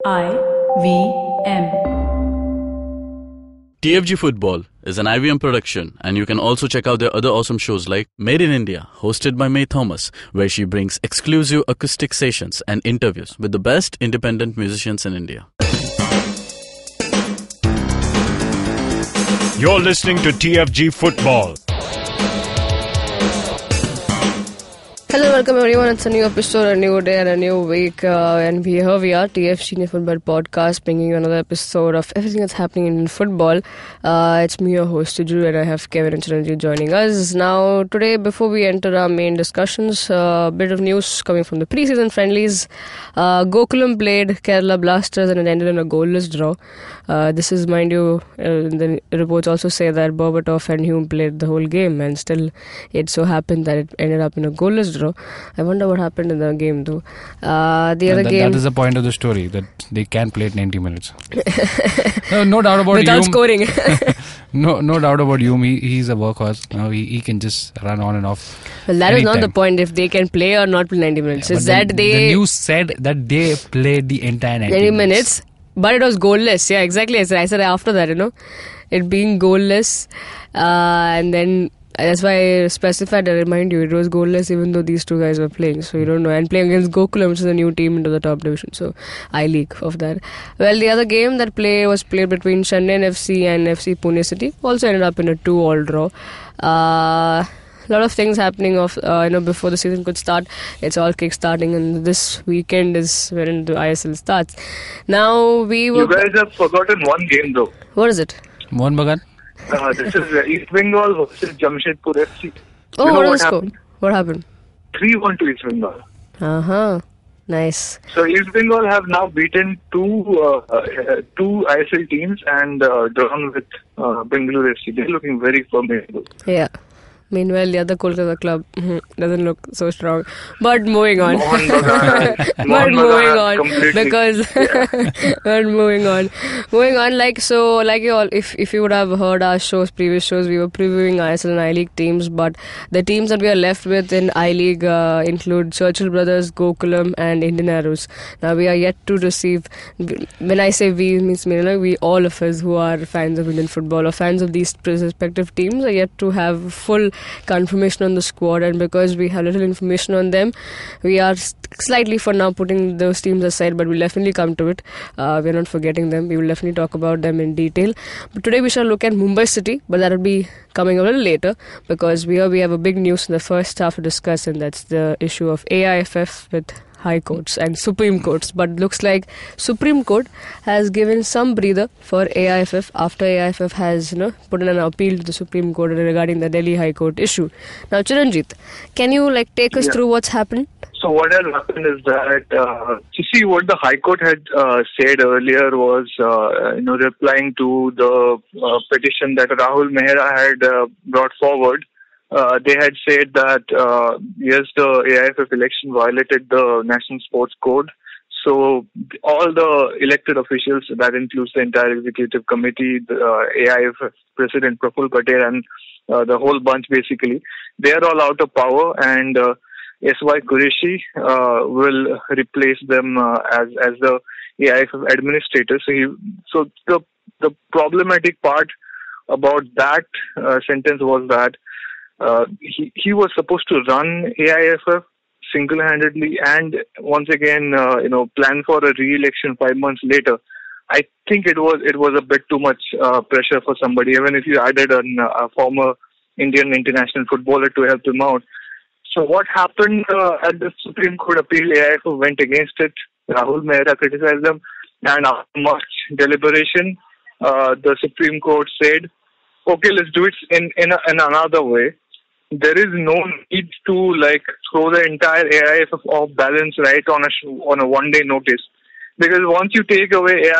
IVM. TFG Football is an IVM production, and you can also check out their other awesome shows like Made in India, hosted by May Thomas, where she brings exclusive acoustic sessions and interviews with the best independent musicians in India. You're listening to TFG Football. Hello, welcome everyone. It's a new episode, a new day and a new week. And here we are, TFG Football Podcast, bringing you another episode of everything that's happening in football. It's me, your host, Suju, and I have Kevin and Chiranjeev joining us. Now, today, before we enter our main discussions, a bit of news coming from the preseason friendlies. Gokulam played Kerala Blasters and it ended in a goalless draw. This is, mind you, the reports also say that Berbatov and Hume played the whole game, and still it so happened that it ended up in a goalless draw. I wonder what happened in the game though. That is the point of the story, that they can play it 90 minutes. No doubt about without scoring. no doubt about Hume. He's a workhorse. He can just run on and off. Well, that anytime. is not the point if they can play or not play 90 minutes. It's that the news said that they played the entire 90 minutes. But it was goalless. Yeah, exactly. I said after that, it being goalless. And then that's why I specified, I remind you, it was goalless even though these two guys were playing. So you don't know. And playing against Gokulam, which is a new team into the top division. So I-League of that. Well, the other game that was played between Chennai FC and FC Pune City also ended up in a 2-2 draw. A lot of things happening before the season could start. It's all kick-starting, and this weekend is when the ISL starts. Now You guys have forgotten one game though. What is it? Mohun Bagan? This is East Bengal versus Jamshedpur FC. Oh, what was the score? What happened? 3-1 to East Bengal. Nice. So East Bengal have now beaten two ISL teams and drawn with Bengaluru FC. They're looking very formidable. Yeah. Meanwhile, the other Kolkata club doesn't look so strong. But moving on. Moving on, like you all, if you would have heard our previous shows, we were previewing ISL and I-League teams, but the teams that we are left with in I-League include Churchill Brothers, Gokulam and Indian Arrows. Now, we are yet to receive, when I say we, means we, all of us who are fans of Indian football or fans of these respective teams are yet to have full confirmation on the squad, and because we have little information on them, we are slightly for now putting those teams aside, but we'll definitely come to it. We're not forgetting them. We will definitely talk about them in detail. But today we shall look at Mumbai City, but that will be coming a little later, because we have a big news in the first half to discuss, and that's the issue of AIFF with High Courts and Supreme Courts. But looks like Supreme Court has given some breather for AIFF after AIFF has put in an appeal to the Supreme Court regarding the Delhi High Court issue. Now, Chiranjeev, can you take us through what's happened? So what has happened is that you see what the High Court had said earlier was replying to the petition that Rahul Mehra had brought forward. They had said that, yes, the AIFF election violated the National Sports Code. So all the elected officials, that includes the entire executive committee, the AIFF President Praful Patel and the whole bunch basically, they are all out of power, and S.Y. Qureshi will replace them as the AIFF administrator. So the problematic part about that sentence was that he was supposed to run AIFF single-handedly and once again, plan for a re-election 5 months later. I think it was a bit too much pressure for somebody, even if you added a former Indian international footballer to help him out. So what happened at the Supreme Court appeal, AIFF went against it. Rahul Mehra criticized them, and after much deliberation, the Supreme Court said, okay, let's do it in another way. There is no need to throw the entire AIFF off balance right on a one-day notice, because once you take away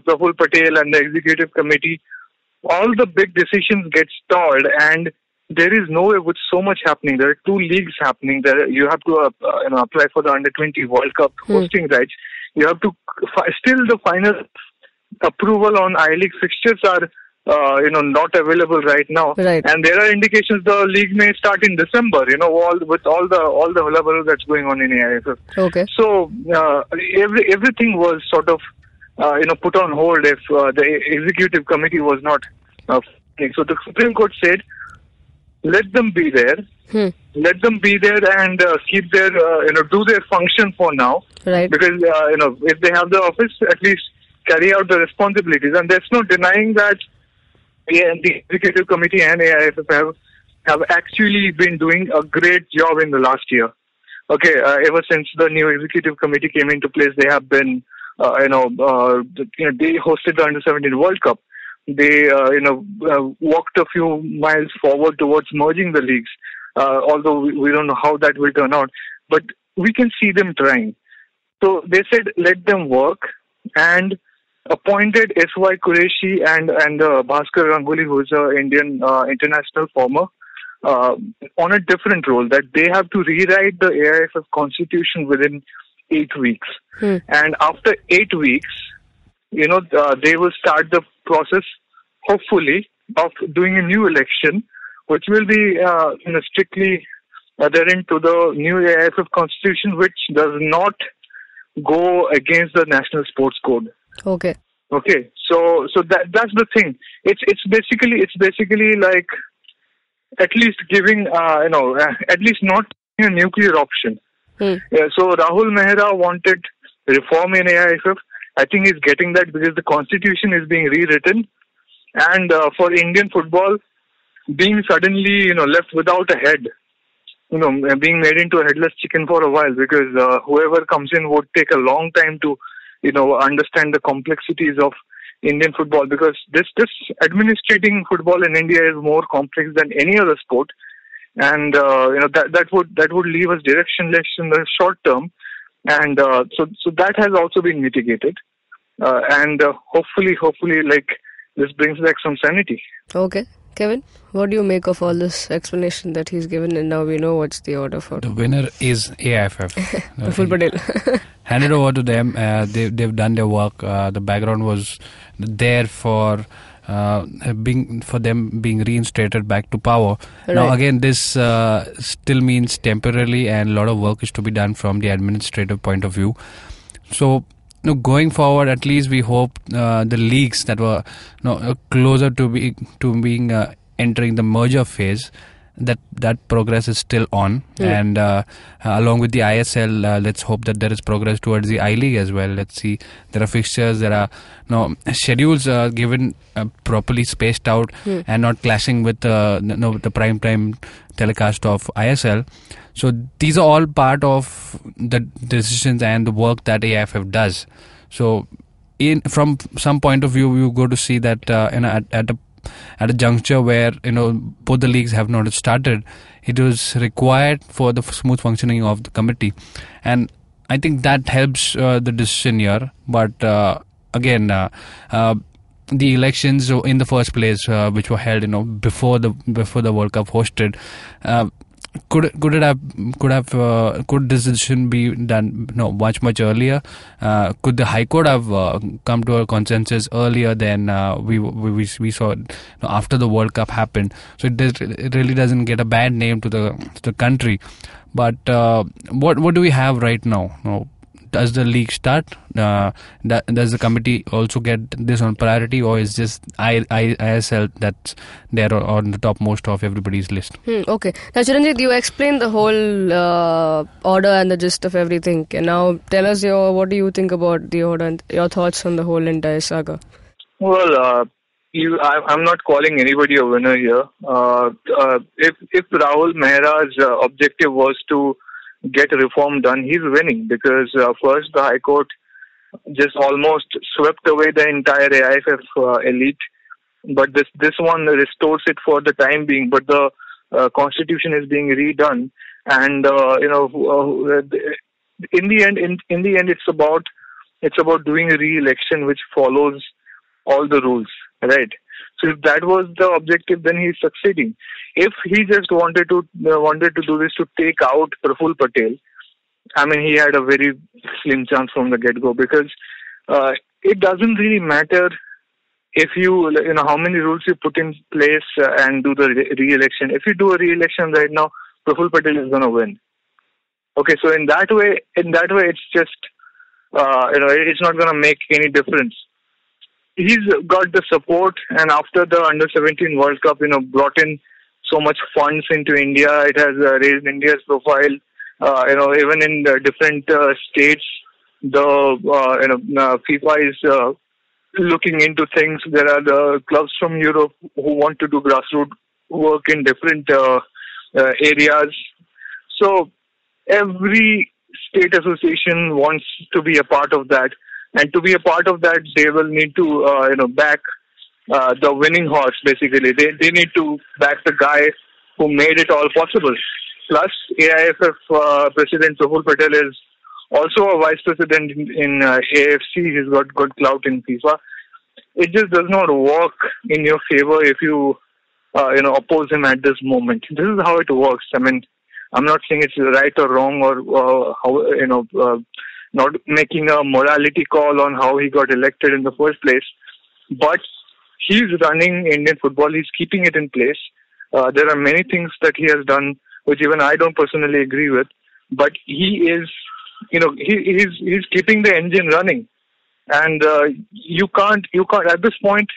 Praful Patel and the executive committee, all the big decisions get stalled, and there is no way with so much happening. There are 2 leagues happening. There you have to apply for the Under-20 World Cup hosting rights. You have to still the final approval on I-League fixtures are not available right now. Right. And there are indications the league may start in December. With all the hullabaloo that's going on in AIFF. Okay. So everything was sort of put on hold if the executive committee was not. So the Supreme Court said, let them be there. Let them be there and keep their do their function for now. Right. Because if they have the office, at least carry out the responsibilities. And there's no denying that the executive committee and AIFF have actually been doing a great job in the last year. Okay, ever since the new executive committee came into place, they have been they hosted the Under-17 World Cup. They walked a few miles forward towards merging the leagues. Although we don't know how that will turn out, but we can see them trying. So they said let them work, and appointed S.Y. Qureshi and Bhaskar Ganguly, who is an Indian international former, on a different role, that they have to rewrite the AIFF constitution within 8 weeks. And after 8 weeks, they will start the process, hopefully, of doing a new election, which will be strictly adherent to the new AIFF constitution, which does not go against the National Sports Code. Okay. So that's the thing. It's basically like at least giving at least not a nuclear option. So Rahul Mehra wanted reform in AIFF. I think he's getting that because the constitution is being rewritten, and for Indian football being suddenly left without a head, being made into a headless chicken for a while, because whoever comes in would take a long time to understand the complexities of Indian football, because this administrating football in India is more complex than any other sport, and that would leave us directionless in the short term, and so that has also been mitigated, and hopefully like this brings back some sanity. Okay. Kevin, what do you make of all this explanation that he's given, and now we know what's the order for? The winner is AIFF. Praful Patel. Hand it over to them. They've done their work. The background was there for them being reinstated back to power. Right. Now again, this still means temporarily, and a lot of work is to be done from the administrative point of view. So going forward, at least we hope the leagues that were closer to being entering the merger phase, that progress is still on, and along with the ISL, let's hope that there is progress towards the I-League as well. Let's see, there are fixtures, there are schedules given properly spaced out and not clashing with the prime time telecast of ISL. So these are all part of the decisions and the work that AIFF does. So from some point of view, we go to see that at a juncture where both the leagues have not started, it was required for the smooth functioning of the committee, and I think that helps the decision here. But again, the elections in the first place, which were held before the World Cup hosted, could this decision be done much earlier? Could the High Court have come to a consensus earlier than we saw after the World Cup happened? So it really doesn't get a bad name to the country. But what do we have right now? Does the league start? Does the committee also get this on priority, or is just ISL that's there on the topmost of everybody's list? Okay. Now, Chiranjit, you explained the whole order and the gist of everything. And now tell us what do you think about the order and your thoughts on the whole entire saga? Well, I'm not calling anybody a winner here. If Rahul Mehra's objective was to get reform done, he's winning, because first the High Court just almost swept away the entire AIFF elite, but this one restores it for the time being. But the constitution is being redone, and in the end, it's about doing a re-election which follows all the rules, right? So if that was the objective, then he's succeeding. If he just wanted to do this to take out Praful Patel, I mean, he had a very slim chance from the get-go, because it doesn't really matter how many rules you put in place and do the re-election. If you do a re-election right now, Praful Patel is going to win. Okay, so in that way, it's just, it's not going to make any difference. He's got the support, and after the Under-17 World Cup, brought in so much funds into India. It has raised India's profile. Even in the different states, the FIFA is looking into things. There are the clubs from Europe who want to do grassroots work in different areas. So every state association wants to be a part of that. And to be a part of that, they will need to, back the winning horse, basically. They need to back the guy who made it all possible. Plus, AIFF President Praful Patel is also a vice president in AFC. He's got good clout in FIFA. It just does not work in your favor if you, oppose him at this moment. This is how it works. I mean, I'm not saying it's right or wrong or how, not making a morality call on how he got elected in the first place. But he's running Indian football. He's keeping it in place. There are many things that he has done which even I don't personally agree with. But he is, he's keeping the engine running. And you can't at this point,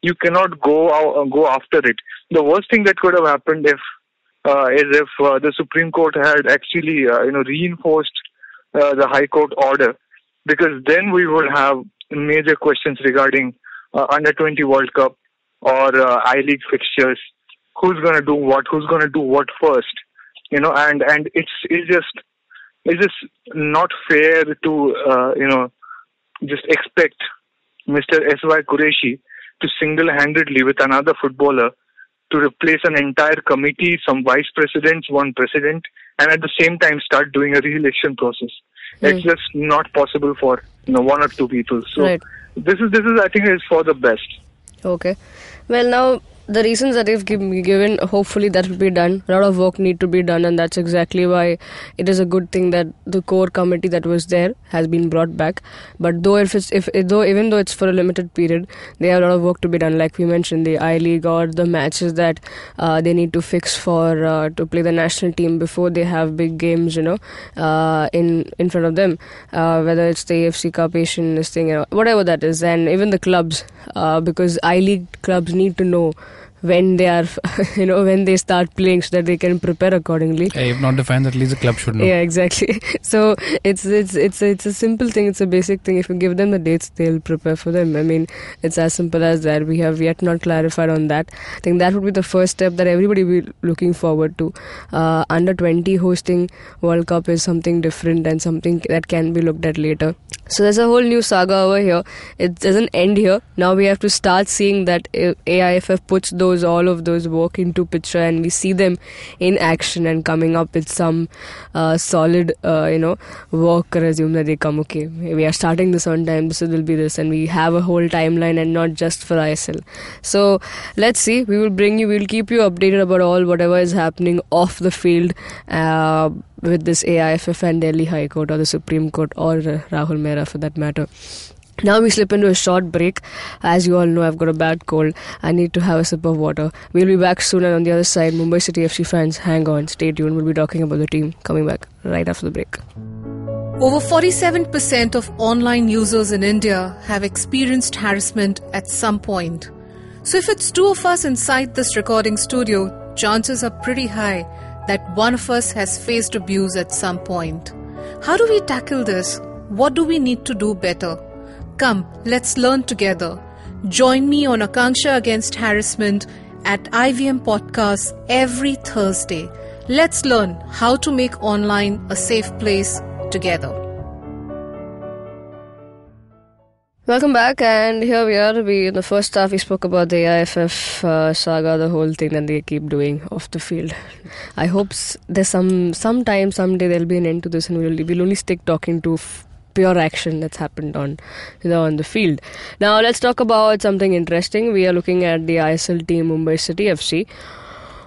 you cannot go after it. The worst thing that could have happened is if the Supreme Court had actually, reinforced the High Court order, because then we would have major questions regarding Under-20 World Cup or I-League fixtures. Who's going to do what? Who's going to do what first? And it's just not fair to just expect Mr. S.Y. Qureshi to single-handedly with another footballer to replace an entire committee, some vice presidents, one president, and at the same time start doing a re-election process. It's just not possible for one or two people. So right. This is I think is for the best. Okay. Well, now the reasons that they've given, hopefully that will be done. A lot of work need to be done, and that's exactly why it is a good thing that the core committee that was there has been brought back. But even though it's for a limited period, they have a lot of work to be done. Like we mentioned, the I-League or the matches that they need to fix for to play the national team before they have big games, in front of them. Whether it's the AFC Cup, Asian, this thing, whatever that is, and even the clubs, because I-League clubs need to know when they are, when they start playing, so that they can prepare accordingly. If not defined, at least the club should know. Yeah, exactly. So it's a simple thing. It's a basic thing. If you give them the dates, they'll prepare for them. I mean, it's as simple as that. We have yet not clarified on that. I think that would be the first step that everybody will be looking forward to. Under-20 hosting World Cup is something different and something that can be looked at later. So there's a whole new saga over here. It doesn't end here. Now we have to start seeing that AIFF puts all of those work into picture, and we see them in action and coming up with some solid, work resume that they come, okay, we are starting this on time, this will be this, and we have a whole timeline and not just for ISL. So let's see. We'll keep you updated about whatever is happening off the field with this AIFF and Delhi High Court or the Supreme Court or Rahul Mehra for that matter. Now we slip into a short break. As you all know, I've got a bad cold. I need to have a sip of water. We'll be back soon, and on the other side, Mumbai City FC fans, hang on, stay tuned. We'll be talking about the team coming back right after the break. Over 47% of online users in India have experienced harassment at some point. So if it's two of us inside this recording studio, chances are pretty high that one of us has faced abuse at some point. How do we tackle this? What do we need to do better? Come, let's learn together. Join me on Akanksha Against Harassment at IVM Podcast every Thursday. Let's learn how to make online a safe place together. Welcome back, and here we are. In the first half, we spoke about the AIFF saga, the whole thing that they keep doing off the field. I hope there's sometime, someday there'll be an end to this, and we'll only stick talking to pure action that's happened on the field. Now let's talk about something interesting. We are looking at the ISL team Mumbai City FC,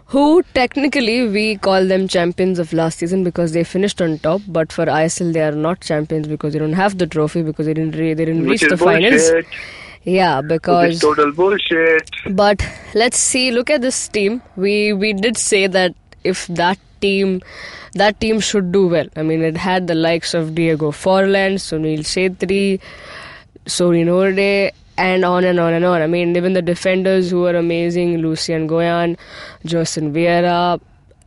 who technically we call them champions of last season because they finished on top, but for ISL they are not champions because they don't have the trophy, because they didn't reach the finals. Yeah, Which is because total bullshit. but let's see. Look at this team. We did say that if that team should do well. I mean, it had the likes of Diego Forlan, Sunil Chhetri, Sony Norde, and on and on and on. I mean, even the defenders who were amazing, Lucian Goyan, Jocelyn Vieira.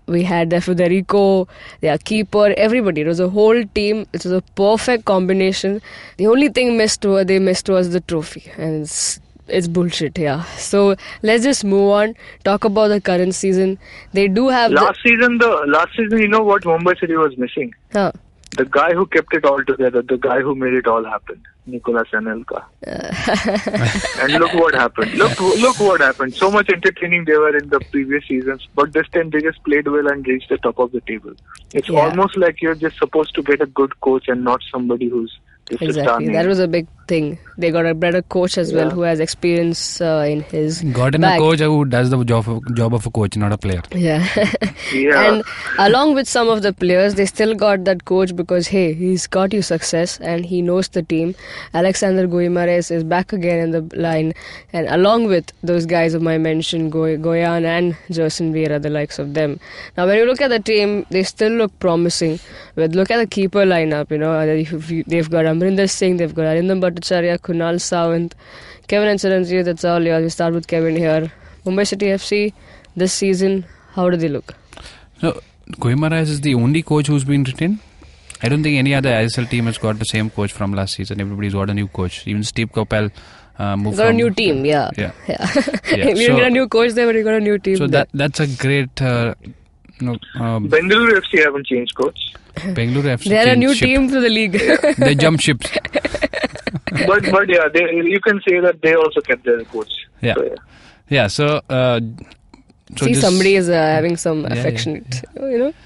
We had Federico, their keeper, everybody. It was a whole team. It was a perfect combination. The only thing they missed was the trophy. And it's bullshit, yeah. So let's just move on. Talk about the current season. They do have last season, you know what Mumbai City was missing? Huh. The guy who kept it all together, the guy who made it all happen, Nicolas Anelka. And look what happened. Look what happened. So much entertaining they were in the previous seasons, but this time they just played well and reached the top of the table. It's almost like you're just supposed to get a good coach and not somebody who's just a star name. That was a big thing. They got a better coach as well who has experience in his Gotten a coach who does the job of a coach, not a player. Yeah. And along with some of the players, they still got that coach because, hey, he's got you success and he knows the team. Alexander Guimaraes is back again in the line. And along with those guys whom I mentioned, Goyan and Jerson Vieira, the likes of them. Now, when you look at the team, they still look promising. But look at the keeper lineup. You know, they've got Amrinder Singh, they've got Arindam Bhattacharya, Kunal Sawant, Kevin and Chiranjeev. That's all yours. We start with Kevin here. Mumbai City FC this season, how do they look? So, Guimaraes is the only coach who's been retained. I don't think any other ISL team has got the same coach from last season. Everybody's got a new coach. Even Steve Coppell moved got a new team, yeah. Yeah. We didn't get a new coach there, but we got a new team. So that's a great. Bengaluru FC haven't changed coach. Bengaluru FC. They're a new team for the league. They jump ships. but yeah, you can say that they also kept their coach. Yeah. So, See, somebody is having some affectionate,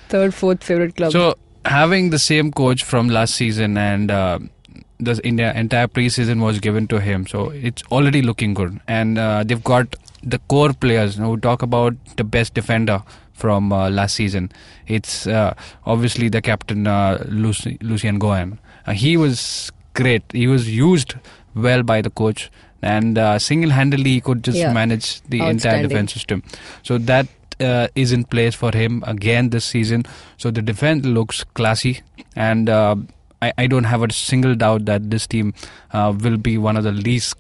third, fourth favorite club. So having the same coach from last season and the entire preseason was given to him, so it's already looking good. And they've got the core players. Now we talk about the best defender from last season. It's obviously the captain Lucian Goyan. He was great. He was used well by the coach, and single-handedly he could just manage the entire defense system. So that is in place for him again this season. So the defense looks classy, and I don't have a single doubt that this team will be one of the least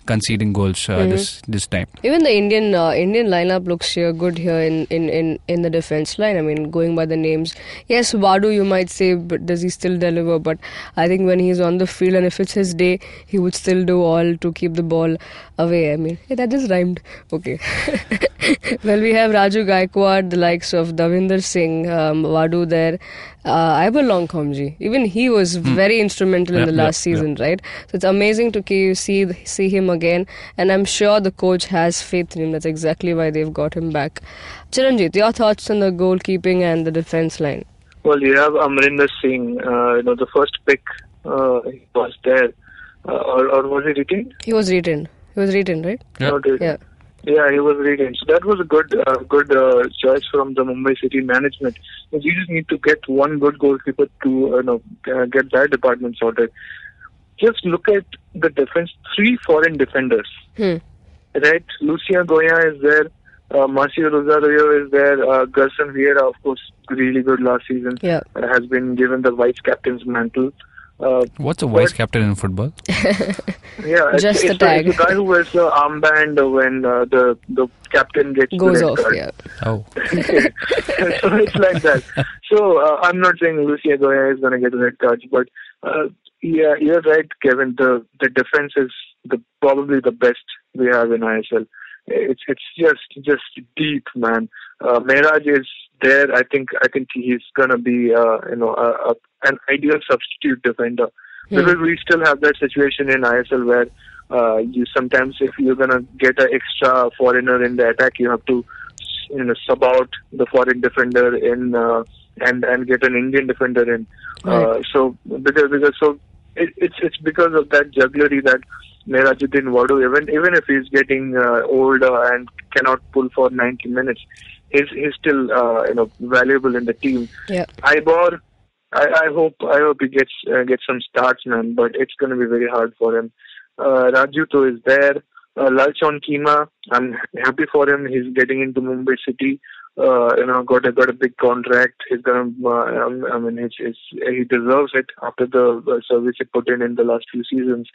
conceding goals this time. Even the Indian lineup looks good here in the defense line. I mean, going by the names, yes, Wadu, you might say, but does he still deliver? But I think when he's on the field and if it's his day, he would still do all to keep the ball away. I mean, that just rhymed. Okay. Well, we have Raju Gaikwad, the likes of Davinder Singh, Wadu there. Iberlong Komji, even he was very instrumental in the last season, right? So it's amazing to see him again, and I'm sure the coach has faith in him. That's exactly why they've got him back. Chiranjeev, your thoughts on the goalkeeping and the defense line? Well, you have Amrinder Singh. The first pick was there, or was he retained? He was retained. Right? Yeah. Yeah, he was retained. So that was a good choice from the Mumbai City management. You just need to get one good goalkeeper to get that department sorted. Just look at the defense. 3 foreign defenders, right? Lucia Goya is there. Marcio Rosario is there. Gerson Vieira, of course, really good last season. Yeah. Has been given the vice captain's mantle. What's a vice captain in football? Yeah, just the tag. It's the guy who wears the armband when the captain gets goes the red off. card. Yeah. Oh. So it's like that. So I'm not saying Lucia Goya is going to get a red card, but yeah, you're right, Kevin. The defense is probably the best we have in ISL. It's just deep, man. Mehraj is there. I think he's gonna be an ideal substitute defender because we still have that situation in ISL where you sometimes, if you're gonna get an extra foreigner in the attack, you have to sub out the foreign defender in and get an Indian defender in. So it's because of that jugglery that Merajuddin Wadu, even if he's getting older and cannot pull for 90 minutes, he's still valuable in the team. Yeah. Ibor, I hope he gets some starts, man. But it's going to be very hard for him. Rajuto is there. Lalchon Kima, I'm happy for him. He's getting into Mumbai City. Got a big contract. He's gonna. He deserves it after the service he put in the last few seasons.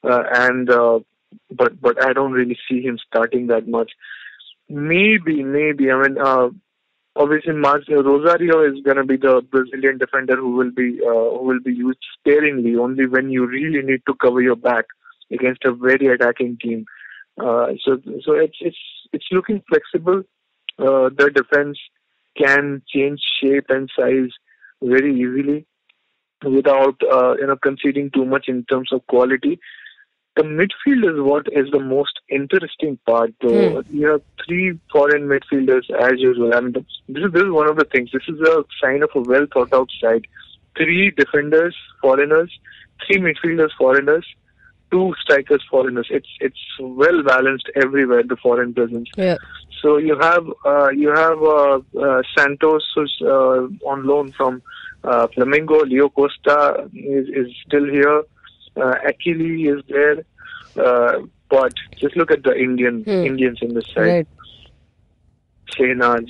But I don't really see him starting that much. Maybe. Obviously, Rosario is going to be the Brazilian defender who will be used sparingly only when you really need to cover your back against a very attacking team. So it's looking flexible. The defense can change shape and size very easily without conceding too much in terms of quality. The midfield is what is the most interesting part, though. You have 3 foreign midfielders as usual. I mean, this is one of the things. This is a sign of a well thought out side. 3 defenders, foreigners, 3 midfielders, foreigners, 2 strikers, foreigners. It's well balanced everywhere, the foreign presence. Yeah. So you have Santos, who's on loan from Flamengo. Leo Costa is still here. Achille is there, but just look at the Indians in this side. Right. Shehnaz,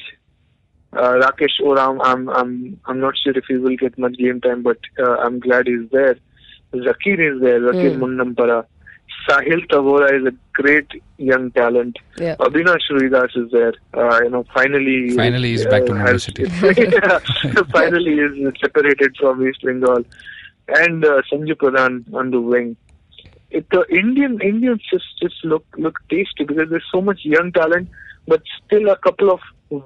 Rakesh Oram. I'm not sure if he will get much game time, but I'm glad he's there. Zakir is there. Zakir Munnampara. Sahil Tavora is a great young talent. Yeah. Abhinash Ruidas is there. Finally he's back to Mumbai City. Finally is separated from East Bengal. And Sanju Pradhan on the wing. The Indians just look tasty because there's so much young talent, but still a couple of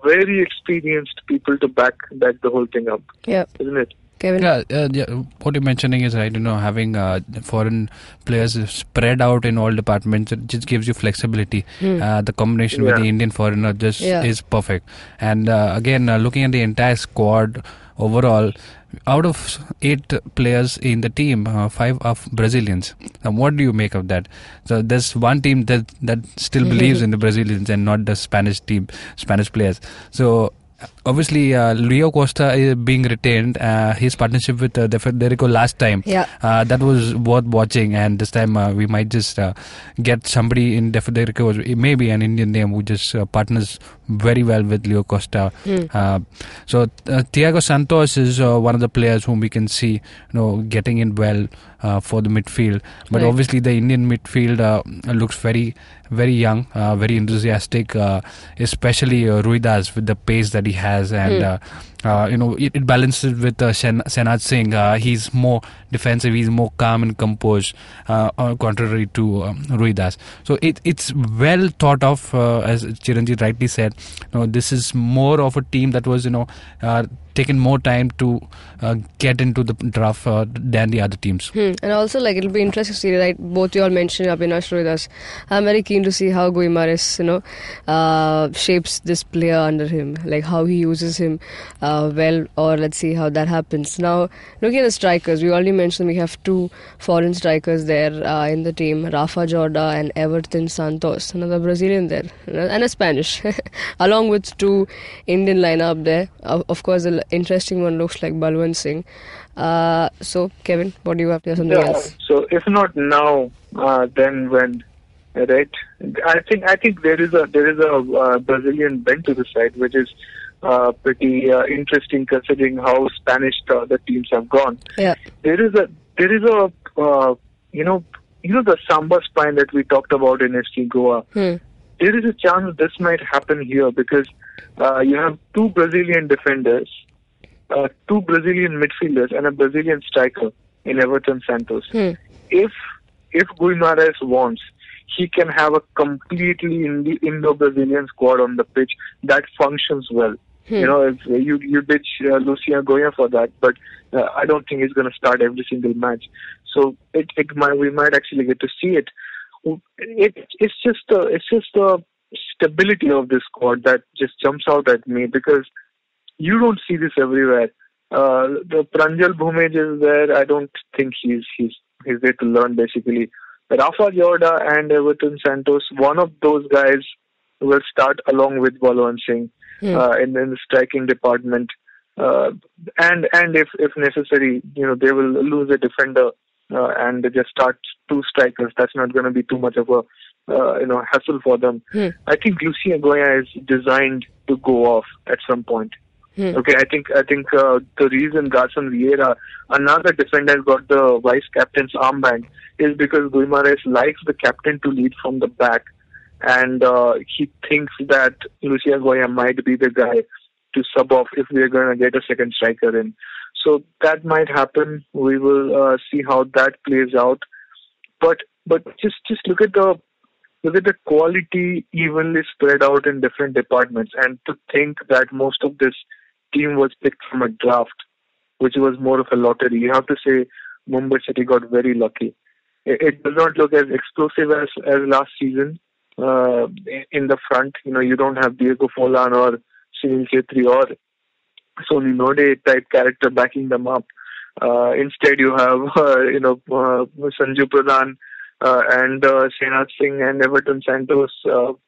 very experienced people to back the whole thing up. Yeah, isn't it? Kevin? Yeah, what you're mentioning is right. Having foreign players spread out in all departments, it just gives you flexibility. The combination with the Indian foreigner just is perfect. And again, looking at the entire squad overall, out of 8 players in the team, 5 are Brazilians. Now, what do you make of that? So there's one team that still believes in the Brazilians and not the Spanish players. So obviously, Leo Costa is being retained. His partnership with Federico last time, that was worth watching. And this time, we might just get somebody in Federico, maybe an Indian name who just partners very well with Leo Costa. So Thiago Santos is one of the players whom we can see, getting in well for the midfield. But obviously, the Indian midfield looks very, very young, very enthusiastic, especially Ruidas with the pace that he has, and it balances with Shehnaz Singh. He's more defensive, he's more calm and composed, contrary to Ruidas. So it's well thought of, as Chiranjit rightly said. This is more of a team that was taken more time to get into the draft than the other teams. And also, it'll be interesting to see, right? Both you all mentioned Abhinash Ruidas. I'm very keen to see how Guimares, shapes this player under him, like how he uses him well, or let's see how that happens. Now, looking at the strikers, we already mentioned we have 2 foreign strikers there in the team, Rafa Jorda and Everton Santos, another Brazilian there, and a Spanish, along with 2 Indian lineup there. Of course, the interesting one looks like Balwant Singh. So, Kevin, what do you have to say? Something else? So, if not now, then when? Right? I think there is a Brazilian bent to the side, which is pretty interesting considering how Spanish the teams have gone. Yeah. There is a the Samba spine that we talked about in FC Goa. There is a chance this might happen here because you have 2 Brazilian defenders, 2 Brazilian midfielders, and a Brazilian striker in Everton Santos. If Guimares wants, he can have a completely Indo-Brazilian squad on the pitch that functions well. If you ditch Lucia Goya for that, but I don't think he's going to start every single match. So we might actually get to see it. It's just the stability of this squad that just jumps out at me because you don't see this everywhere. The Pranjal Bhumej is there. I don't think he's there to learn basically. Rafa Jorda and Everton Santos, one of those guys will start along with Balwant Singh in the striking department. And if necessary, they will lose a defender and they just start 2 strikers. That's not going to be too much of a hassle for them. I think Lucia Goya is designed to go off at some point. Okay, I think the reason Garson Vieira, another defender, got the vice captain's armband is because Guimaraes likes the captain to lead from the back, and he thinks that Lucia Goya might be the guy to sub off if we are going to get a second striker in. So that might happen. We will see how that plays out. But just look at the quality evenly spread out in different departments, and to think that most of this team was picked from a draft, which was more of a lottery. You have to say Mumbai City got very lucky. It does not look as explosive as last season in the front. You don't have Diego Forlan or Sunil Chhetri or Sony Node type character backing them up. Instead, you have Sanju Pradhan and Srinath Singh and Everton Santos, who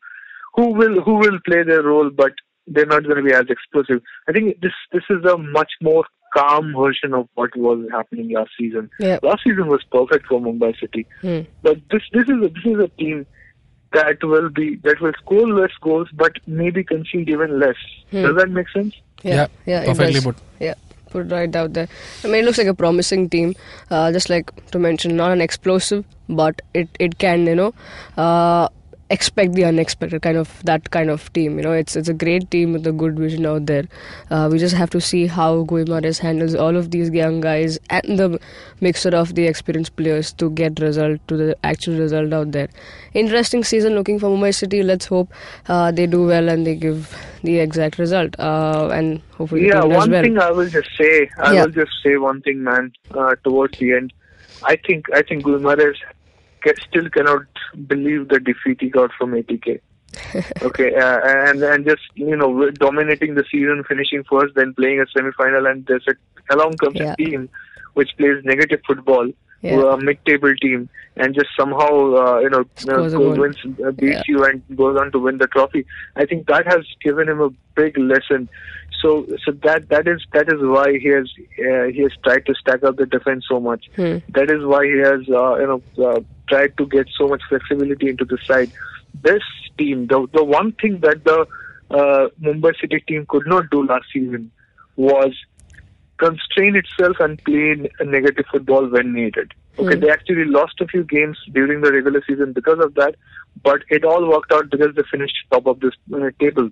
will play their role, but they're not going to be as explosive. I think this is a much more calm version of what was happening last season. Yeah. Last season was perfect for Mumbai City, but this is a team that will score less goals, but maybe concede even less. Does that make sense? Yeah, perfectly put. Yeah, put right out there. I mean, it looks like a promising team. Just like to mention, not an explosive, but it can expect the unexpected, that kind of team. It's a great team with a good vision out there. We just have to see how Guimaraes handles all of these young guys and the mixture of the experienced players to get the actual result out there. Interesting season looking for Mumbai City. Let's hope they do well and they give the exact result, and hopefully one thing I will just say. Will just say one thing, man. Towards the end, I think Guimaraes still cannot believe the defeat he got from ATK. Okay, and just dominating the season, finishing first, then playing a semi-final, and there's along comes a team which plays negative football, a mid-table team, and just somehow beats you and goes on to win the trophy. I think that has given him a big lesson. So that is why he has tried to stack up the defense so much. That is why he has tried to get so much flexibility into the side. This team, the one thing that the Mumbai City team could not do last season was constrain itself and play a negative football when needed. Okay, they actually lost a few games during the regular season because of that, but it all worked out because they finished top of this table.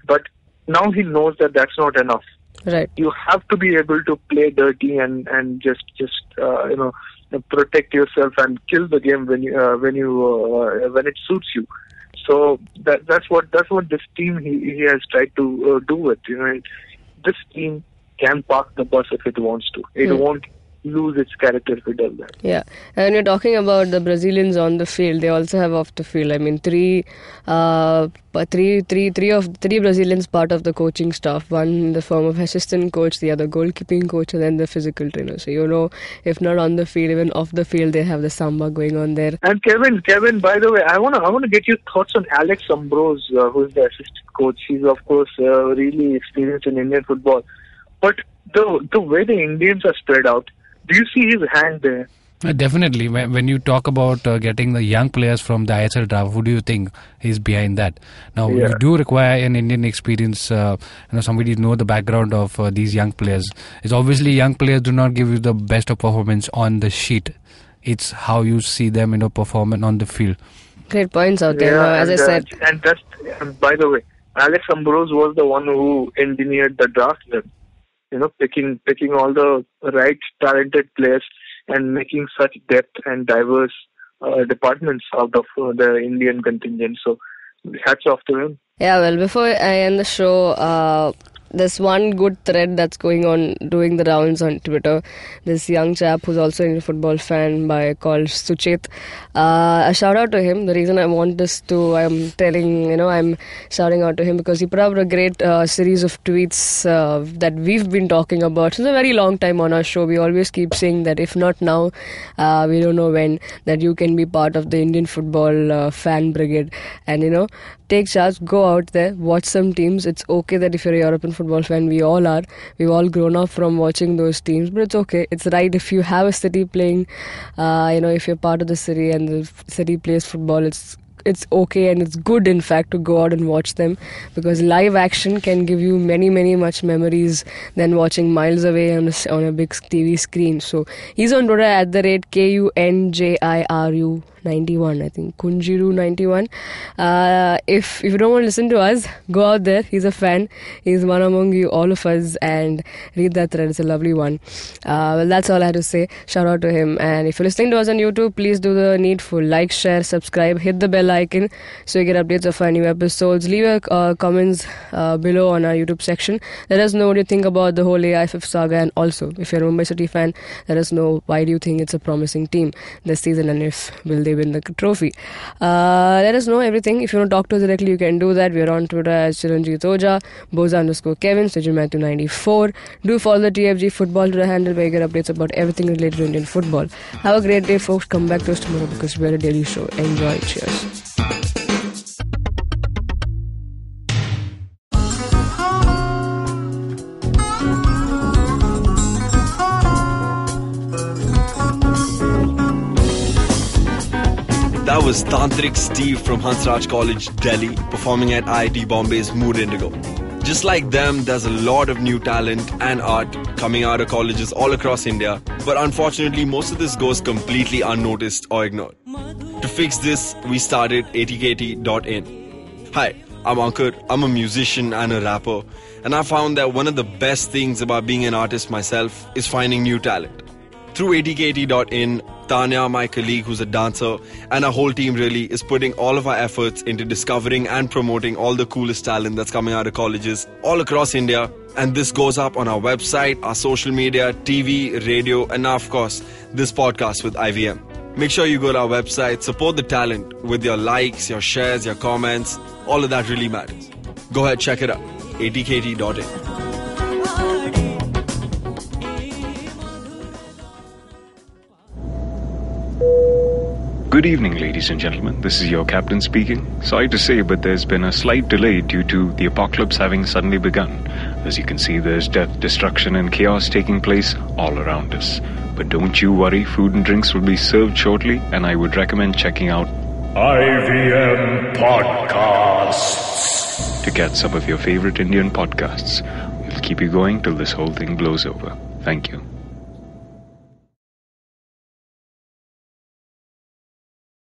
But now he knows that that's not enough. Right. You have to be able to play dirty and just protect yourself and kill the game when it suits you. So that's what this team he has tried to do with. This team can park the bus if it wants to. It won't lose its character if it does that. Yeah, and you're talking about the Brazilians on the field. They also have off the field. I mean, three Brazilians part of the coaching staff. One in the form of assistant coach, the other goalkeeping coach, and then the physical trainer. So if not on the field, even off the field, they have the samba going on there. And Kevin, by the way, I want to get your thoughts on Alex Ambrose, who is the assistant coach. He's of course really experienced in Indian football, but the way the Indians are spread out. Do you see his hand there? Definitely. When you talk about getting the young players from the ISL draft, who do you think is behind that? Now, you do require an Indian experience, somebody to know the background of these young players. It's obviously young players do not give you the best of performance on the sheet. It's how you see them, performing on the field. Great points out there, as I said. And by the way, Alex Ambrose was the one who engineered the draft then. Picking all the right talented players and making such depth and diverse departments out of the Indian contingent. So hats off to him. Yeah, well, before I end the show, there's one good thread that's going on, doing the rounds on Twitter. This young chap who's also a football fan called Suchet. A shout out to him. The reason I want this I'm shouting out to him because he put out a great series of tweets that we've been talking about since a very long time on our show. We always keep saying that if not now, we don't know when, that you can be part of the Indian football fan brigade. And take charge, go out there, watch some teams. It's okay that if you're a European football fan, we all are. We've all grown up from watching those teams, but it's okay. It's right if you have a city playing, if you're part of the city and the city plays football, it's okay and it's good in fact to go out and watch them, because live action can give you many much memories than watching miles away on a big TV screen. So he's on Twitter at @KUNJIRU 91, I think Kunjiru 91. If you don't want to listen to us, go out there. He's a fan. He's one among you, all of us, and read that thread. It's a lovely one. Well, that's all I had to say. Shout out to him. And if you're listening to us on YouTube, please do the needful. Like, share, subscribe, hit the bell icon so you get updates of our new episodes. Leave your comments below on our YouTube section. Let us know what you think about the whole AIFF saga, and also if you're a Mumbai City fan, let us know why do you think it's a promising team this season, and if will they win the trophy. Let us know everything. If you want to talk to us directly, you can do that. We are on Twitter as Chiranjeet Oja, Boza_Kevin, Sejun94. Do follow the TFG football Twitter handle where you get updates about everything related to Indian football. Have a great day, folks. Come back to us tomorrow because we're a daily show. Enjoy. Cheers. That was Tantrik Steve from Hansraj College, Delhi, performing at IIT Bombay's Mood Indigo. Just like them, there's a lot of new talent and art coming out of colleges all across India, but unfortunately most of this goes completely unnoticed or ignored. To fix this, we started ATKT.in. Hi, I'm Ankur, I'm a musician and a rapper, and I found that one of the best things about being an artist myself is finding new talent. Through ATKT.in, Tanya, my colleague who's a dancer, and our whole team really is putting all of our efforts into discovering and promoting all the coolest talent that's coming out of colleges all across India. And this goes up on our website, our social media, TV, radio, and now, of course, this podcast with IVM. Make sure you go to our website, support the talent with your likes, your shares, your comments. All of that really matters. Go ahead, check it out. ATKT.in. Good evening, ladies and gentlemen. This is your captain speaking. Sorry to say, but there's been a slight delay due to the apocalypse having suddenly begun. As you can see, there's death, destruction, and chaos taking place all around us. But don't you worry, food and drinks will be served shortly, and I would recommend checking out IVM Podcasts to get some of your favorite Indian podcasts. We'll keep you going till this whole thing blows over. Thank you.